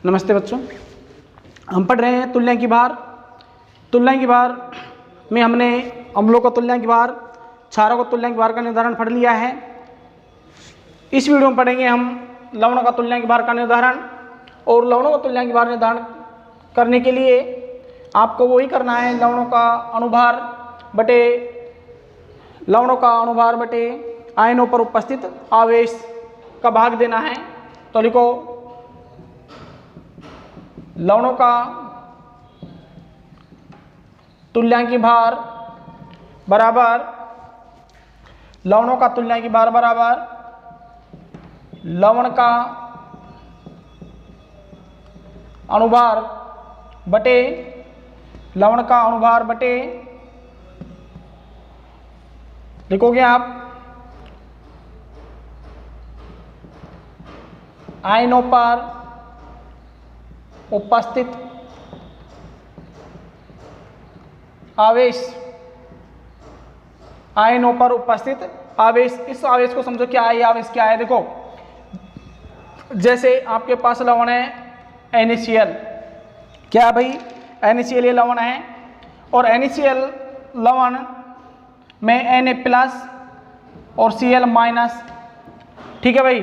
नमस्ते बच्चों, हम पढ़ रहे हैं तुल्यांकी भार। तुल्यांकी भार में हमने अम्लों का तुल्यांकी भार, क्षारों का तुल्यांकी भार का निर्धारण पढ़ लिया है। इस वीडियो में पढ़ेंगे हम लवणों का तुल्यांकी भार का निर्धारण। और लवणों का तुल्यांकी भार निर्धारण करने के लिए आपको वही करना है, लवणों का अनुभार बटे आयनों पर उपस्थित आवेश का भाग देना है। तो लिखो, लवणों का तुल्यांकी भार बराबर लवणों का तुल्यांकी भार बराबर लवण का अनुभार बटे लवण का अनुभार बटे, लिखोगे आप, आयनों पर उपस्थित आवेश। आयनों पर उपस्थित आवेश, इस आवेश को समझो क्या है। ये आवेश क्या है? देखो, जैसे आपके पास लवण है NaCl, क्या है भाई? NaCl ये लवण है और NaCl लवण में Na+ और Cl-, ठीक है भाई,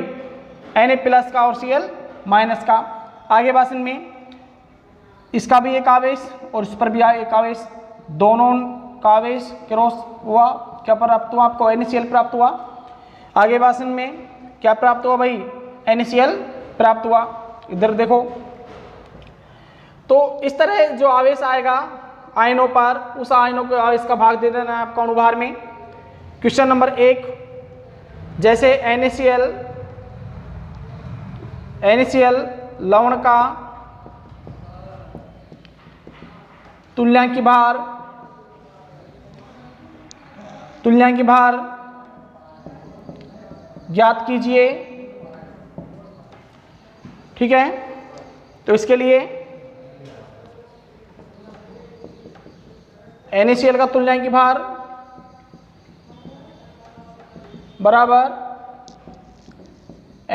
Na+ का और Cl- का। आगे भाषण में इसका भी एक आवेश और इस पर भी एक आवेश, दोनों का आवेश क्रॉस हुआ, क्या प्राप्त हुआ आपको? NaCl प्राप्त हुआ। आगे भाषण में क्या प्राप्त हुआ भाई? NaCl प्राप्त हुआ। इधर देखो, तो इस तरह जो आवेश आएगा आयनों पर, उस आयनों के आवेश का भाग दे देना है आपको अनुभार में। क्वेश्चन नंबर 1, जैसे NaCl लवण का तुल्यांकी भार ज्ञात कीजिए, ठीक है। तो इसके लिए NaCl का तुल्यांकी भार बराबर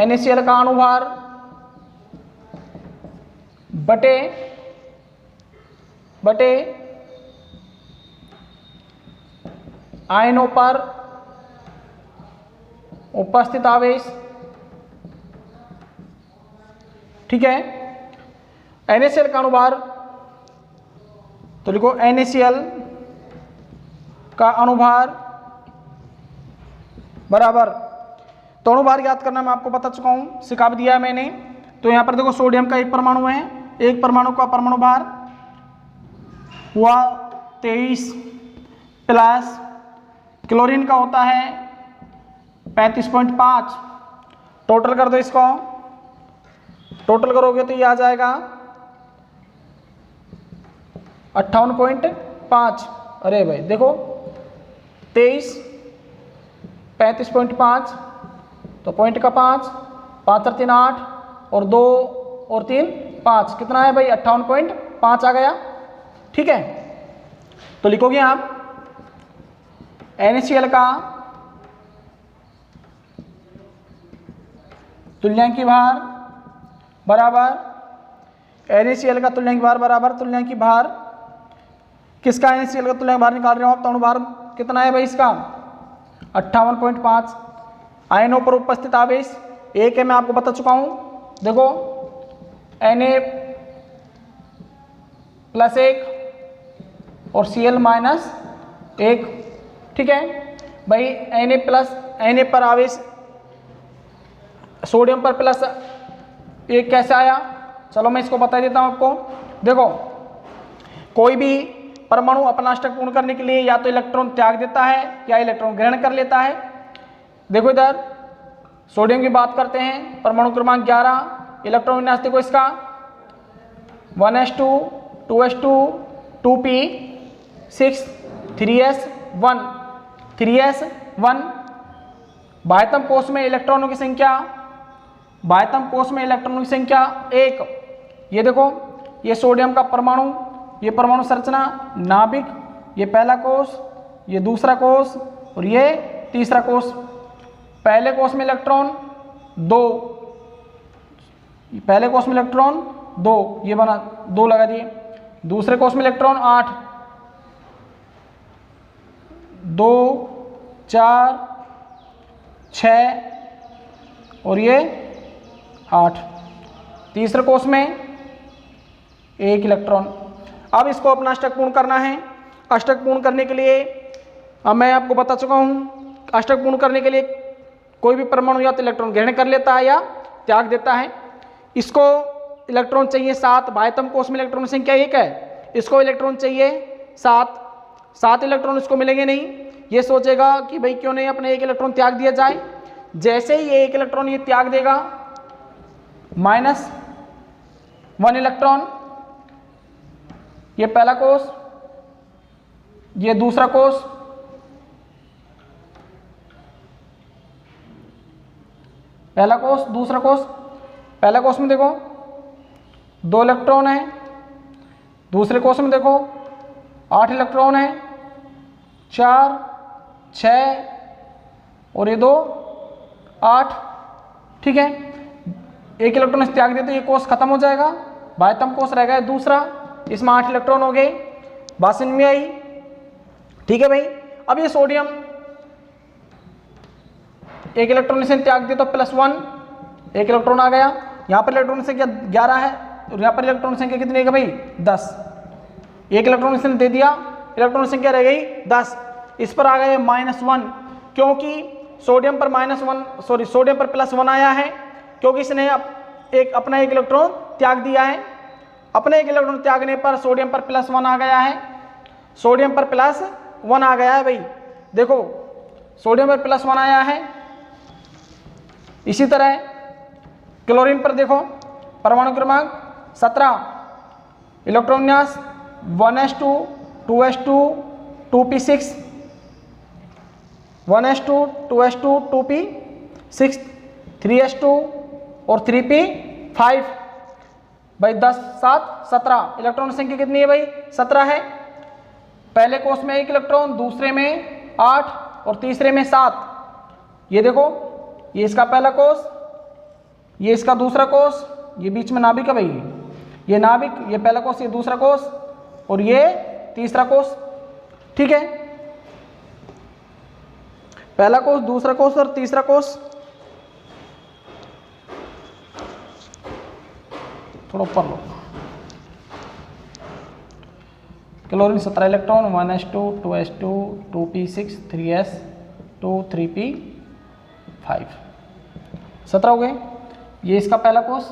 NaCl का अनुभार बटे आयनों पर उपस्थित आवेश, ठीक है। NaCl का अनुभार, तो लिखो NaCl का अनुभार बराबर, तो अनुभार ज्ञात करना मैं आपको बता चुका हूं, सिखा भी दिया है मैंने। तो यहां पर देखो, सोडियम का एक परमाणु है, एक परमाणु का परमाणु भार हुआ 23+, क्लोरीन का होता है 35.5। टोटल कर दो इसको, टोटल करोगे तो ये आ जाएगा 58.5। अरे भाई देखो, 23, 35.5, तो पॉइंट का 5, 5 और 3 8, और 2 और 3 5, कितना है भाई? 58.5 आ गया, ठीक है। तो लिखोगे आप NaCl का तुल्यांकी भार बराबर NaCl का तुल्यांकी भार बराबर तुल्यांकी भार किसका? NaCl का तुल्यांकी भार निकाल रहे हो आप, तो अनुभार कितना है भाई इसका? 58.5। आयनों पर उपस्थित आवेश एक है, मैं आपको बता चुका हूं। देखो, Na+1 और Cl-1, ठीक है भाई। Na पर आवेश सोडियम पर +1 कैसे आया? चलो मैं इसको बता देता हूं आपको। देखो, कोई भी परमाणु अपना अष्टक पूर्ण करने के लिए या तो इलेक्ट्रॉन त्याग देता है या इलेक्ट्रॉन ग्रहण कर लेता है। देखो इधर सोडियम की बात करते हैं, परमाणु क्रमांक 11, इलेक्ट्रॉन विन्यास देखो इसका 1s2 2s2 2p6 3s1 बाह्यतम कोश में इलेक्ट्रॉनों की संख्या 1। ये देखो, ये सोडियम का परमाणु, ये परमाणु संरचना, नाभिक, ये पहला कोश, ये दूसरा कोश और ये तीसरा कोश। पहले कोश में इलेक्ट्रॉन 2, पहले कोश में इलेक्ट्रॉन 2, ये बना 2 लगा दिए। दूसरे कोष में इलेक्ट्रॉन 8, 2 4 6 और ये 8। तीसरे कोष में 1 इलेक्ट्रॉन। अब इसको अपना अष्टक पूर्ण करना है। अष्टक पूर्ण करने के लिए अब मैं आपको बता चुका हूँ, अष्टक पूर्ण करने के लिए कोई भी परमाणु या तो इलेक्ट्रॉन ग्रहण कर लेता है या त्याग देता है। इसको इलेक्ट्रॉन चाहिए 7, बाह्यतम कोष में इलेक्ट्रॉन संख्या 1 है, इसको इलेक्ट्रॉन चाहिए 7 इलेक्ट्रॉन इसको मिलेंगे नहीं। ये सोचेगा कि भाई क्यों नहीं अपने 1 इलेक्ट्रॉन त्याग दिया जाए। जैसे ही ये 1 इलेक्ट्रॉन ये त्याग देगा, -1 इलेक्ट्रॉन, ये पहला कोष, ये दूसरा कोष, पहला कोष दूसरा कोष। पहला कोष में देखो 2 इलेक्ट्रॉन है, दूसरे कोष में देखो 8 इलेक्ट्रॉन है, 4 6 और ये 2 8। ठीक है, 1 इलेक्ट्रॉन इस त्याग दे तो ये कोष खत्म हो जाएगा, बाह्यतम कोष रह गया दूसरा, इसमें 8 इलेक्ट्रॉन हो गए। बात समझ में आई? ठीक है भाई। अब ये सोडियम 1 इलेक्ट्रॉन इसे त्याग दे तो +1, 1 इलेक्ट्रॉन आ गया। यहाँ पर इलेक्ट्रॉन संख्या 11 है और यहाँ पर इलेक्ट्रॉन संख्या कितनी है भाई 10। 1 इलेक्ट्रॉन इसने दे दिया, इलेक्ट्रॉन संख्या रह गई 10। इस पर आ गए -1, क्योंकि सोडियम पर सोडियम पर +1 आया है, क्योंकि इसने अपना 1 इलेक्ट्रॉन त्याग दिया है। अपने 1 इलेक्ट्रॉन त्यागने पर सोडियम पर +1 आ गया है, सोडियम पर +1 आ गया है भाई। देखो सोडियम पर +1 आया है। इसी तरह क्लोरीन पर देखो, परमाणु क्रमांक 17, इलेक्ट्रॉन विन्यास 1s2 2s2 2p6, 1s2 2s2 2p6, 3s2 और 3p5। भाई 10 7 17, इलेक्ट्रॉन संख्या कितनी है भाई 17 है। पहले कोष में 1 इलेक्ट्रॉन, दूसरे में 8 और तीसरे में 7। ये देखो, ये इसका पहला कोष, ये इसका दूसरा कोष, ये बीच में नाभिक है भाई, ये नाभिक, ये पहला कोष, ये दूसरा कोष और ये तीसरा कोष। ठीक है, पहला कोष, दूसरा कोष और तीसरा कोष। थोड़ा ऊपर लो। Chlorine 17 electron, 1s2 2s2 2p6 3s2 3p5, 17 हो गए। ये इसका पहला कोष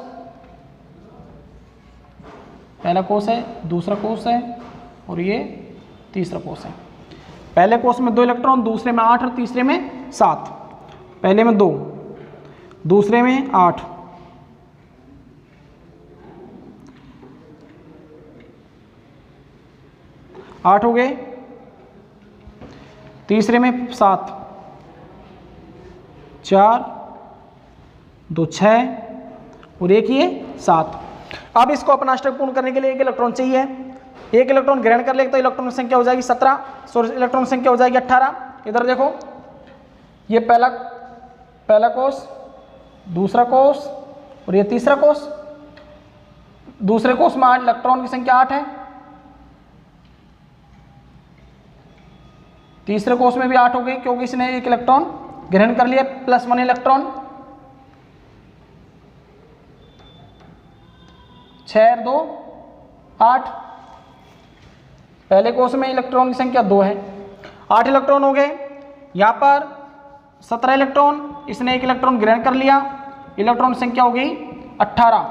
है, दूसरा कोष है और ये तीसरा कोष है। पहले कोष में 2 इलेक्ट्रॉन, दूसरे में 8 और तीसरे में 7। पहले में 2, दूसरे में 8, हो गए। तीसरे में 7, 4 2 6 और एक ये 7। अब इसको अपना अष्टक पूर्ण करने के लिए 1 इलेक्ट्रॉन चाहिए। 1 इलेक्ट्रॉन ग्रहण कर लेगा तो इलेक्ट्रॉन संख्या हो जाएगी 17, इलेक्ट्रॉन संख्या हो जाएगी 18। इधर देखो, ये पहला कोष, दूसरा कोष और ये तीसरा कोष। दूसरे कोष में 8 इलेक्ट्रॉन की संख्या 8 है, तीसरे कोष में भी 8 हो गई, क्योंकि इसने 1 इलेक्ट्रॉन ग्रहण कर लिया, +1 इलेक्ट्रॉन। 6 2 8। पहले कोष में इलेक्ट्रॉन की संख्या 2 है, 8 इलेक्ट्रॉन हो गए। यहाँ पर 17 इलेक्ट्रॉन, इसने 1 इलेक्ट्रॉन ग्रहण कर लिया, इलेक्ट्रॉन संख्या हो गई 18।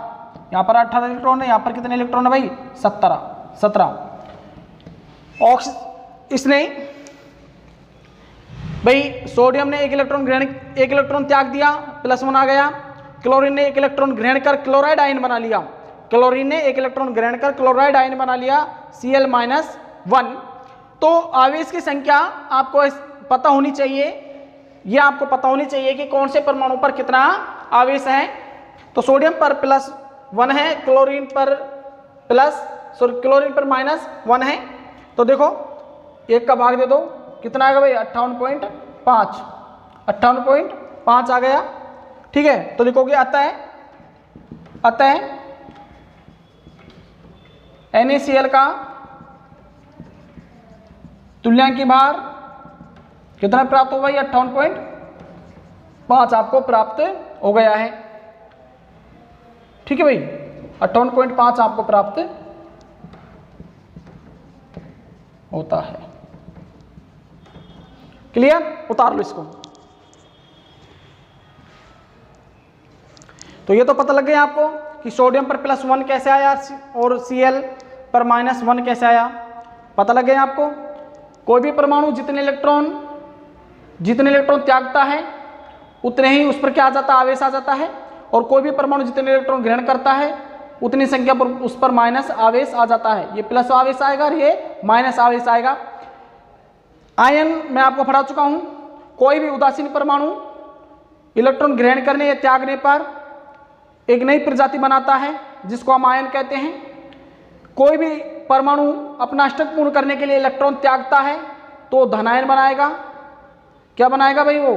यहाँ पर 18 इलेक्ट्रॉन है, यहाँ पर कितने इलेक्ट्रॉन है भाई 17। इसने भाई सोडियम ने 1 इलेक्ट्रॉन त्याग दिया, +1 आ गया। क्लोरीन ने 1 इलेक्ट्रॉन ग्रहण कर क्लोराइड आयन बना लिया, क्लोरीन ने 1 इलेक्ट्रॉन ग्रहण कर क्लोराइड आयन बना लिया, Cl-1। तो आवेश की संख्या आपको पता होनी चाहिए, यह आपको पता होनी चाहिए कि कौन से परमाणु पर कितना आवेश है। तो सोडियम पर +1 है, क्लोरीन पर -1 है। तो देखो 1 का भाग दे दो, कितना आएगा भाई 58.5 आ गया। ठीक है, तो लिखोगे अतः NaCl का तुल्यांकी भार कितना प्राप्त हो भाई? 58.5 आपको प्राप्त हो गया है। ठीक है भाई, 58.5 आपको प्राप्त होता है। क्लियर? उतार लो इसको। तो ये तो पता लग गया आपको कि सोडियम पर +1 कैसे आया और Cl पर -1 कैसे आया, पता लग गया आपको। कोई भी परमाणु जितने इलेक्ट्रॉन त्यागता है उतने ही उस पर क्या आ जाता है? आवेश आ जाता है। और कोई भी परमाणु जितने इलेक्ट्रॉन ग्रहण करता है उतनी संख्या पर उस पर माइनस आवेश आ जाता है। ये प्लस आवेश आएगा और ये माइनस आवेश आएगा। आयन मैं आपको पढ़ा चुका हूं, कोई भी उदासीन परमाणु इलेक्ट्रॉन ग्रहण करने या त्यागने पर एक नई प्रजाति बनाता है जिसको हम आयन कहते हैं। कोई भी परमाणु अपना अष्टक पूर्ण करने के लिए इलेक्ट्रॉन त्यागता है तो धनायन बनाएगा। क्या बनाएगा भाई? वो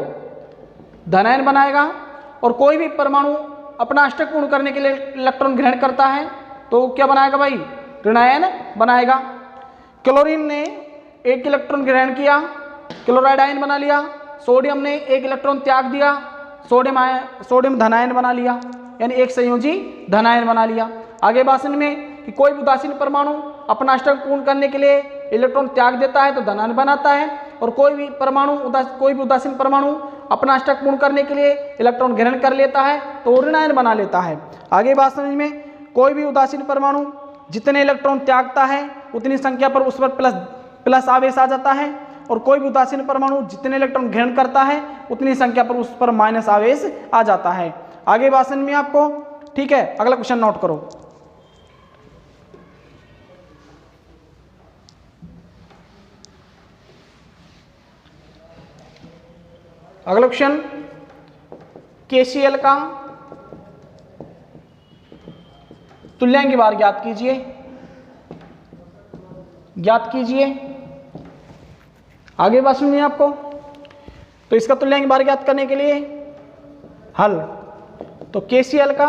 धनायन बनाएगा। और कोई भी परमाणु अपना अष्टक पूर्ण करने के लिए इलेक्ट्रॉन ग्रहण करता है तो क्या बनाएगा भाई? ऋणायन बनाएगा। क्लोरीन ने एक इलेक्ट्रॉन ग्रहण किया, क्लोराइड आयन बना लिया। सोडियम ने एक इलेक्ट्रॉन त्याग दिया, सोडियम धनायन बना लिया, यानी एक संयोजी धनायन बना लिया। आगे भाषण में कि कोई भी उदासीन परमाणु अपना अष्टक पूर्ण करने के लिए इलेक्ट्रॉन त्याग देता है तो धनायन बनाता है। और कोई भी उदासीन परमाणु अपना अष्टक पूर्ण करने के लिए इलेक्ट्रॉन ग्रहण कर लेता है तो ऋणायन बना लेता है। आगे बात समझ में, कोई भी उदासीन परमाणु जितने इलेक्ट्रॉन त्यागता है उतनी संख्या पर उस पर प्लस आवेश आ जाता है। और कोई भी उदासीन परमाणु जितने इलेक्ट्रॉन ग्रहण करता है उतनी संख्या पर उस पर माइनस आवेश आ जाता है। आगे बात समझ में आपको? ठीक है, अगला क्वेश्चन नोट करो। अगला क्वेश्चन, KCl का तुल्यांकी भार ज्ञात कीजिए। आगे बात सुनिए आपको। तो इसका तुल्यांकी भार ज्ञात करने के लिए हल, तो KCl का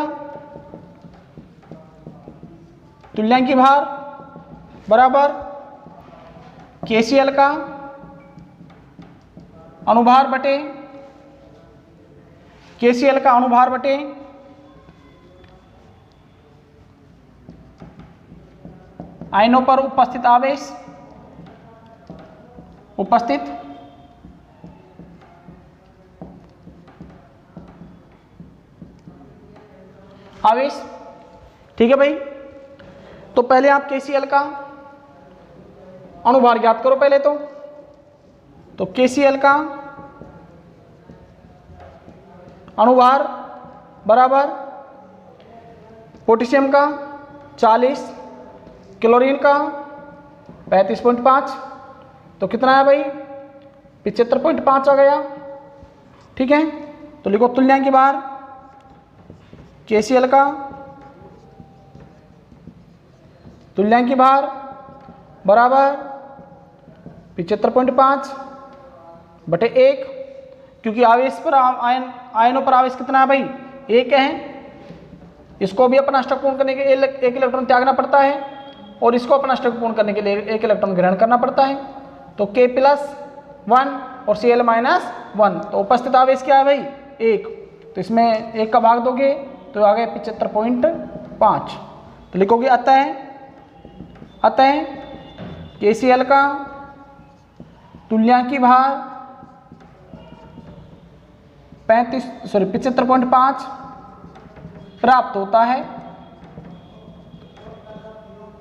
तुल्यांकी भार बराबर KCl का अनुभार बटे आयनों पर उपस्थित आवेश ठीक है भाई। तो पहले आप KCl का अनुभार ज्ञात करो पहले तो KCl का अनुभार बराबर पोटेशियम का 40, क्लोरीन का 35.5, तो कितना है भाई? 75.5 आ गया। ठीक है, तो लिखो तुल्यांकी भार KCl का तुल्यांकी भार बराबर 75.5 बटे 1, क्योंकि आवेश पर आयनों पर आवेश कितना है भाई? 1 है। इसको भी अपना अष्टक पूर्ण करने के लिए एक इलेक्ट्रॉन त्यागना पड़ता है और इसको अपना अष्टक पूर्ण करने के लिए एक इलेक्ट्रॉन ग्रहण करना पड़ता है। तो K+1 और Cl-1, तो उपस्थित आवेश क्या है भाई? 1। तो इसमें 1 का भाग दोगे तो आ गए 75.5। तो लिखोगे अतः KCl का तुल्यांकी भार 75.5 प्राप्त होता है।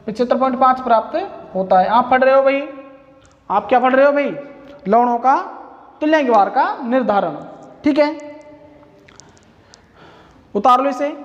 75.5 प्राप्त होता है। आप पढ़ रहे हो भाई, आप क्या पढ़ रहे हो भाई? लवणों का तुल्यांकी भार का निर्धारण। ठीक है, उतार लो इसे।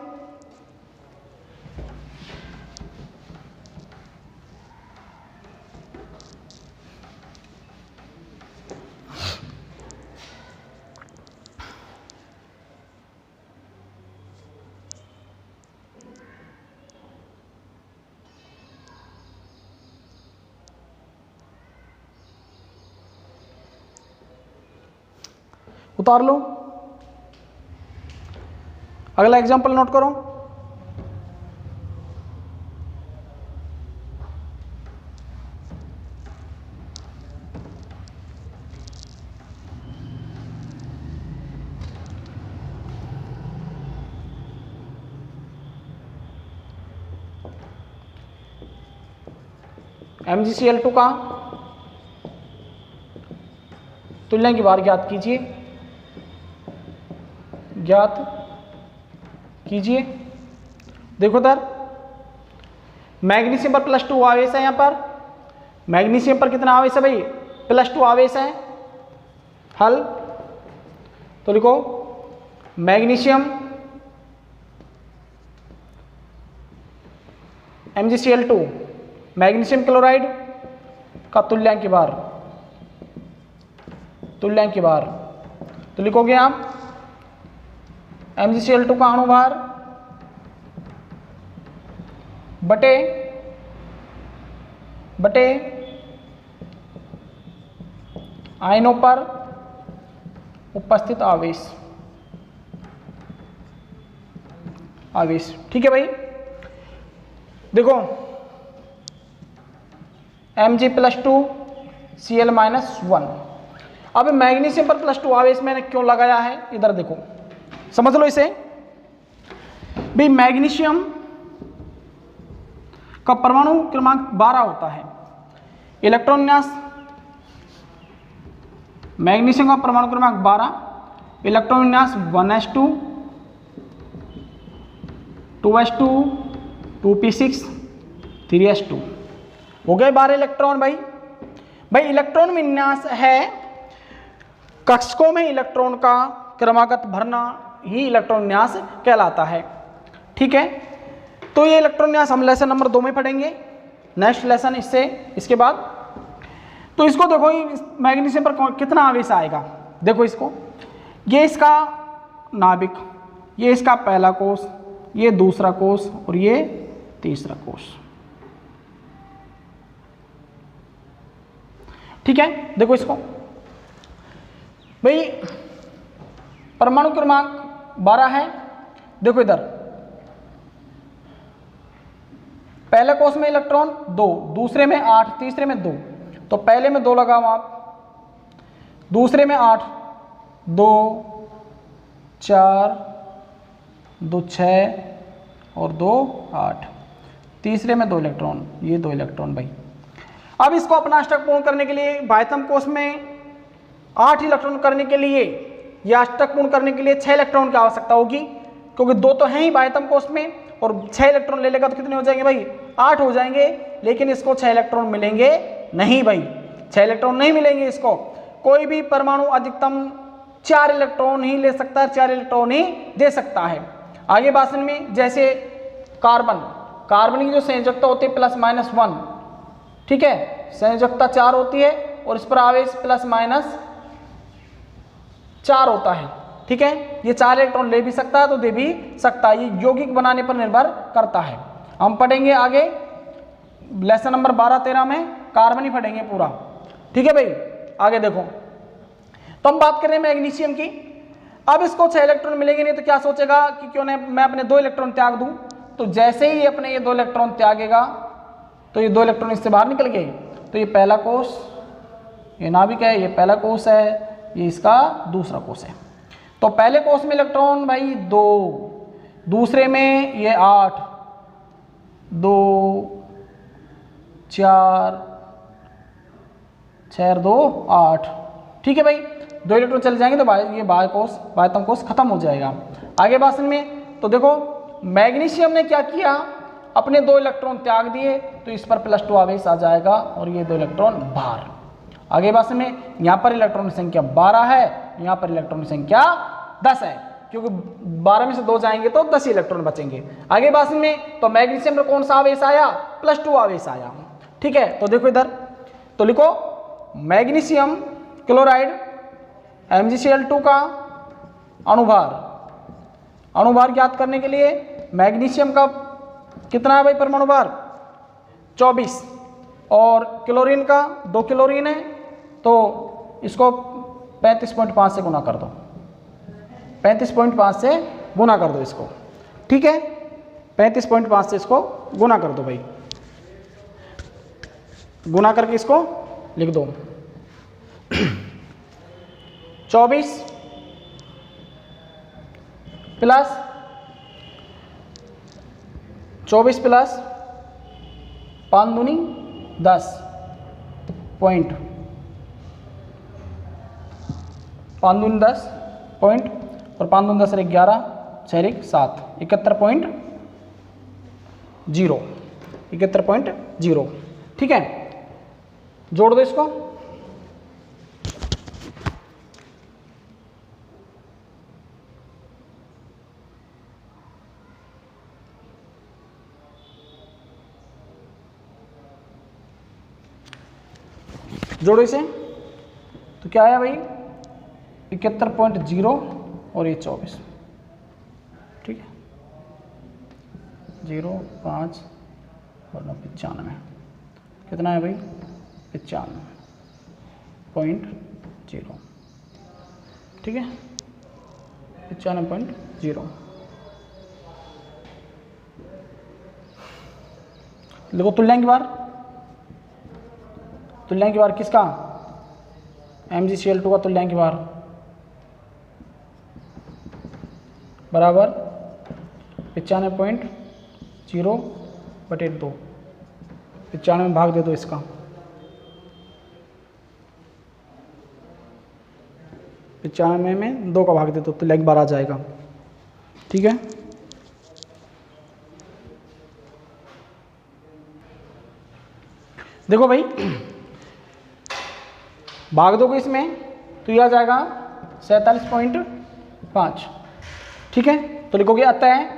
उतार लो। अगला एग्जांपल नोट करो। MgCl2 का तुल्यांक भार ज्ञात कीजिए, ज्ञात कीजिए। देखो इधर मैग्नीशियम पर +2 आवेश है, यहां पर मैग्नीशियम पर कितना आवेश है भाई, +2 आवेश है। हल तो लिखो मैग्नीशियम MgCl2 मैग्नीशियम क्लोराइड का तुल्यांक भार, तुल्यांक भार तो लिखोगे आप MgCl2 का अणुभार बटे आयनों पर उपस्थित आवेश, ठीक है भाई। देखो Mg+2Cl-1। अब मैग्नीशियम पर +2 आवेश मैंने क्यों लगाया है, इधर देखो समझ लो इसे भी। मैग्नीशियम का परमाणु क्रमांक 12 होता है। इलेक्ट्रॉन विन्यास मैग्नीशियम का परमाणु क्रमांक 12, इलेक्ट्रॉन विन्यास 1s2 2s2 2p6 3s2 हो गए 12 इलेक्ट्रॉन भाई। इलेक्ट्रॉन विन्यास है कक्षकों में इलेक्ट्रॉन का क्रमागत भरना ही इलेक्ट्रॉन विन्यास कहलाता है, ठीक है। तो ये इलेक्ट्रॉन विन्यास हम लेसन नंबर 2 में पढ़ेंगे, नेक्स्ट लेसन इसके बाद। तो इसको देखो मैग्नीशियम पर कितना आवेश आएगा, देखो इसको, ये इसका नाभिक, ये इसका पहला कोष, ये दूसरा कोष और ये तीसरा कोष, ठीक है। देखो इसको भाई परमाणु क्रमांक 12 है। देखो इधर पहले कोष में इलेक्ट्रॉन 2, दूसरे में 8, तीसरे में 2, तो पहले में 2 लगाओ आप, दूसरे में 8, 2 4 2 6 और 2 8, तीसरे में 2 इलेक्ट्रॉन, ये 2 इलेक्ट्रॉन भाई। अब इसको अपना अष्टक पूर्ण करने के लिए बाह्यतम कोष में 8 इलेक्ट्रॉन करने के लिए या अष्टक पूर्ण करने के लिए 6 इलेक्ट्रॉन की आवश्यकता होगी, क्योंकि 2 तो हैं ही बाह्यतम कोष में, और 6 इलेक्ट्रॉन ले लेगा तो कितने हो जाएंगे भाई, 8 हो जाएंगे। लेकिन इसको 6 इलेक्ट्रॉन मिलेंगे नहीं भाई, 6 इलेक्ट्रॉन नहीं मिलेंगे इसको। कोई भी परमाणु अधिकतम 4 इलेक्ट्रॉन ही ले सकता है, 4 इलेक्ट्रॉन ही दे सकता है। आगे भाषण में जैसे कार्बन की जो संयोजकता होती है +-1, ठीक है, संयोजकता 4 होती है और इस पर आवेश +-4 होता है, ठीक है। ये 4 इलेक्ट्रॉन ले भी सकता है तो दे भी सकता है, ये यौगिक बनाने पर निर्भर करता है। हम पढ़ेंगे आगे लेसन नंबर 12-13 में कार्बन ही पढ़ेंगे पूरा, ठीक है भाई। आगे देखो तो हम बात कर रहे हैं मैग्नीशियम की। अब इसको 6 इलेक्ट्रॉन मिलेंगे नहीं तो क्या सोचेगा कि क्यों नहीं मैं अपने 2 इलेक्ट्रॉन त्याग दूं। तो जैसे ही अपने ये 2 इलेक्ट्रॉन त्यागेगा तो ये 2 इलेक्ट्रॉन इससे बाहर निकल गए, तो ये पहला कोष, ये नाभिक है, ये पहला कोष है, ये इसका दूसरा कोष है। तो पहले कोष में इलेक्ट्रॉन भाई 2, दूसरे में ये 8, 2 4 6 2 8, ठीक है भाई। 2 इलेक्ट्रॉन चले जाएंगे तो ये बाह्यतम कोष खत्म हो जाएगा। आगे भाषण में तो देखो मैग्नीशियम ने क्या किया, अपने 2 इलेक्ट्रॉन त्याग दिए तो इस पर +2 आवेश आ जाएगा और ये 2 इलेक्ट्रॉन बाहर। आगे भाषण में यहाँ पर इलेक्ट्रॉन की संख्या 12 है, यहाँ पर इलेक्ट्रॉन की संख्या 10 है, क्योंकि 12 में से 2 जाएंगे तो 10 इलेक्ट्रॉन बचेंगे। आगे भाषण में तो मैग्नीशियम पर कौन सा आवेश आया, +2 आवेश आया, ठीक है। तो देखो इधर तो लिखो मैग्नीशियम क्लोराइड MgCl2 का अणुभार ज्ञात करने के लिए मैग्नीशियम का कितना है भाई परमाणु भार 24, और क्लोरीन का 2 क्लोरीन है तो इसको 35.5 से गुना कर दो, 35.5 से गुना कर दो इसको, ठीक है। 35.5 से इसको गुना कर दो भाई, गुना करके इसको लिख दो 24 प्लस 5 दूनी 10 पॉइंट, 5 दूनी 10 पॉइंट और 5 दूनी 10 एक 11, 6 एक 7, 71.0, 71.0। ठीक है, जोड़ दो इसको। जोड़ो इसे, तो क्या आया भाई 71.0 और ये 24। ठीक है, 0, 5 और 95, कितना है भाई 95.0। ठीक है, 95.0। देखो तुल्यांक बार, तुल्यांक बार किसका, MgCl2 का तुल्यांक बार बराबर 95.0/2, 95 में भाग दे दो इसका, 95 में 2 का भाग दे दो तो तुल्यांक बार आ जाएगा। ठीक है, देखो भाई भाग दोगे इसमें तो ये आ जाएगा 47.5। ठीक है, तो लिखोगे अतः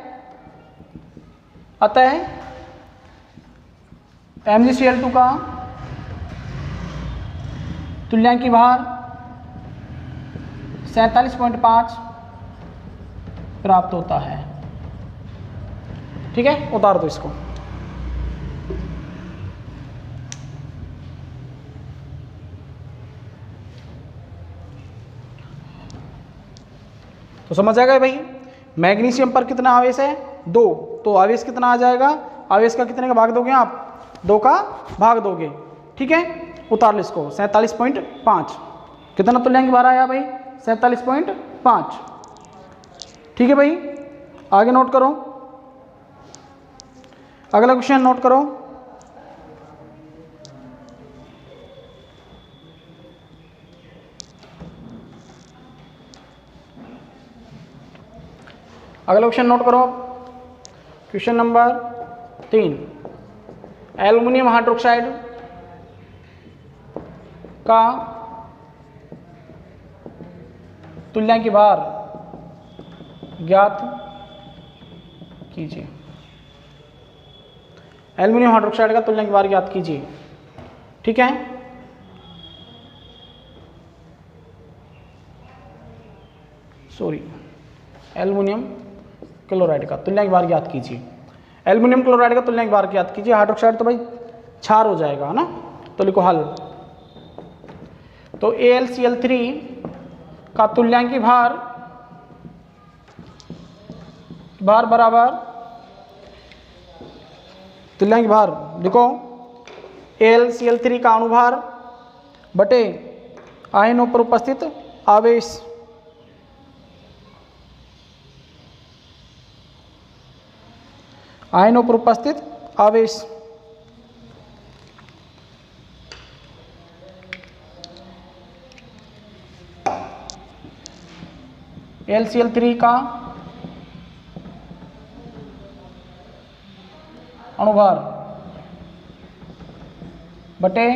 MgCl2 का तुल्यांकी भार 47.5 प्राप्त होता है। ठीक है, उतार दो इसको। तो समझ आएगा भाई, मैग्नीशियम पर कितना आवेश है 2, तो आवेश कितना आ जाएगा, आवेश का कितने का भाग दोगे आप, 2 का भाग दोगे। ठीक है, उतार लो इसको। 47.5 कितना तुल्यांक भार आया भाई 47.5। ठीक है भाई, आगे नोट करो, अगला क्वेश्चन नोट करो। अगला क्वेश्चन नोट करो, क्वेश्चन नंबर 3। एल्युमिनियम हाइड्रोक्साइड का तुल्यांक भार ज्ञात कीजिए। एल्युमिनियम हाइड्रोक्साइड का तुल्यांक भार ज्ञात कीजिए। ठीक है, सॉरी, एल्युमिनियम क्लोराइड का तुल्यांक भार ज्ञात कीजिए। एल्युमिनियम क्लोराइड का तुल्यांक भार ज्ञात कीजिए। हाइड्रोक्साइड तो भाई क्षार हो जाएगा, है ना, तो लिखो हल। तो AlCl3 का तुल्यांकी भार बराबर, तुल्यांक भार लिखो AlCl3 का अणुभार बटे आयनों पर उपस्थित आवेश। आयनों पर उपस्थित आवेश AlCl3 का अणुभार बटे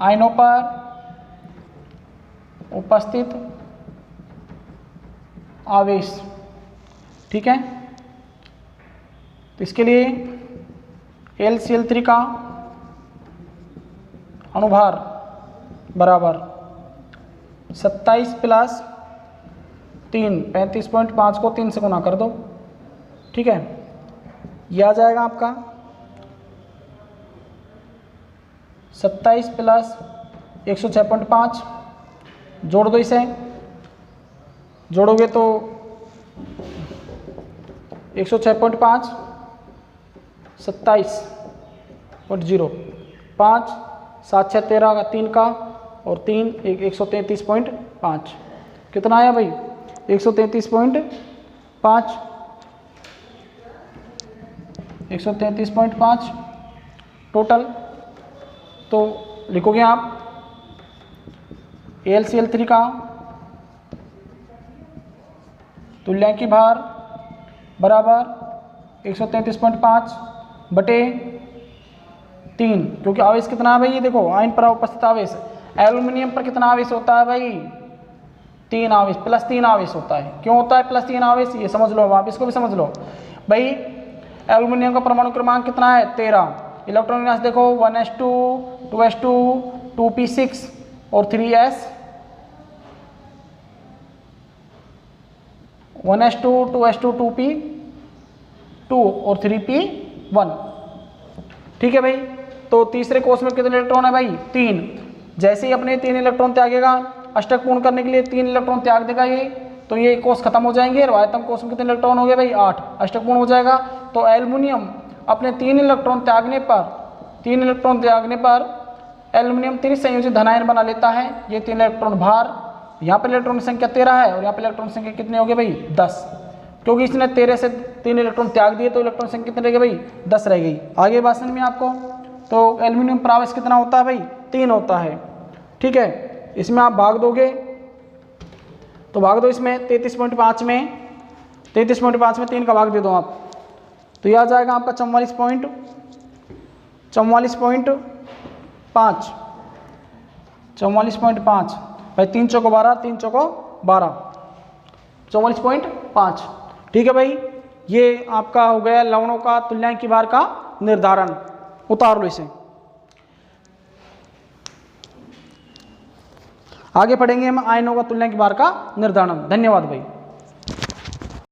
आयनों पर उपस्थित आवेश। ठीक है, तो इसके लिए AlCl3 का अणुभार बराबर 27 प्लस 3, 35.5 को 3 से गुना कर दो। ठीक है, यह आ जाएगा आपका 27 प्लस 106.5, जोड़ दो इसे, जोड़ोगे तो 106.5 27.0, 5 7 6 13 का 3 का और 3 133.5, कितना आया भाई 133.5। 133.5 टोटल। तो लिखोगे आप AlCl3 का तुल्यांकी भार बराबर 133.5 बटे 3, क्योंकि आवेश कितना है भाई, ये देखो आयन पर उपस्थित आवेश, एल्यूमिनियम पर कितना आवेश होता है भाई, 3 आवेश, +3 आवेश होता है। क्यों होता है +3 आवेश, ये समझ लो, आप इसको भी समझ लो भाई। एल्यूमिनियम का परमाणु क्रमांक कितना है, 13। इलेक्ट्रॉन विन्यास देखो 1s2 2s2 2p6 और 3s, 1s2 2s2 2p2 और 3p1। ठीक है भाई। तो तीसरे कोष में कितने इलेक्ट्रॉन है भाई, 3। जैसे ही अपने 3 इलेक्ट्रॉन त्यागेगा, अष्टक पूर्ण करने के लिए 3 इलेक्ट्रॉन त्याग देगा ये, तो ये कोष खत्म हो जाएंगे। और आयतम कोष में कितने इलेक्ट्रॉन हो गए भाई, 8, अष्टक पूर्ण हो जाएगा। तो एल्युमिनियम अपने 3 इलेक्ट्रॉन त्यागने पर एल्युमिनियम 3 संयोजित धनायन बना लेता है। ये 3 इलेक्ट्रॉन भार, यहाँ पर इलेक्ट्रॉन की संख्या 13 है और यहाँ पर इलेक्ट्रॉन संख्या कितने हो गए भाई, 10। क्योंकि इसने 13 से 3 इलेक्ट्रॉन त्याग दिए, तो इलेक्ट्रॉन संख्या कितने रह गए भाई, 10 रह गई। आगे भाषण में आपको, तो एल्युमिनियम पर आवेश कितना होता है भाई, 3 होता है। ठीक है, इसमें आप भाग दोगे तो भाग दो इसमें 33.5 में 3 का भाग दे दो आप, तो यह आ जाएगा आपका 44.5 भाई। 3 चौको 12, 3 चौको 12, 44.5। ठीक है भाई, ये आपका हो गया लवणों का तुल्यांकी भार का निर्धारण। उतार लो इसे। आगे पढ़ेंगे हम आयनों का तुल्यांकी भार का निर्धारण। धन्यवाद भाई।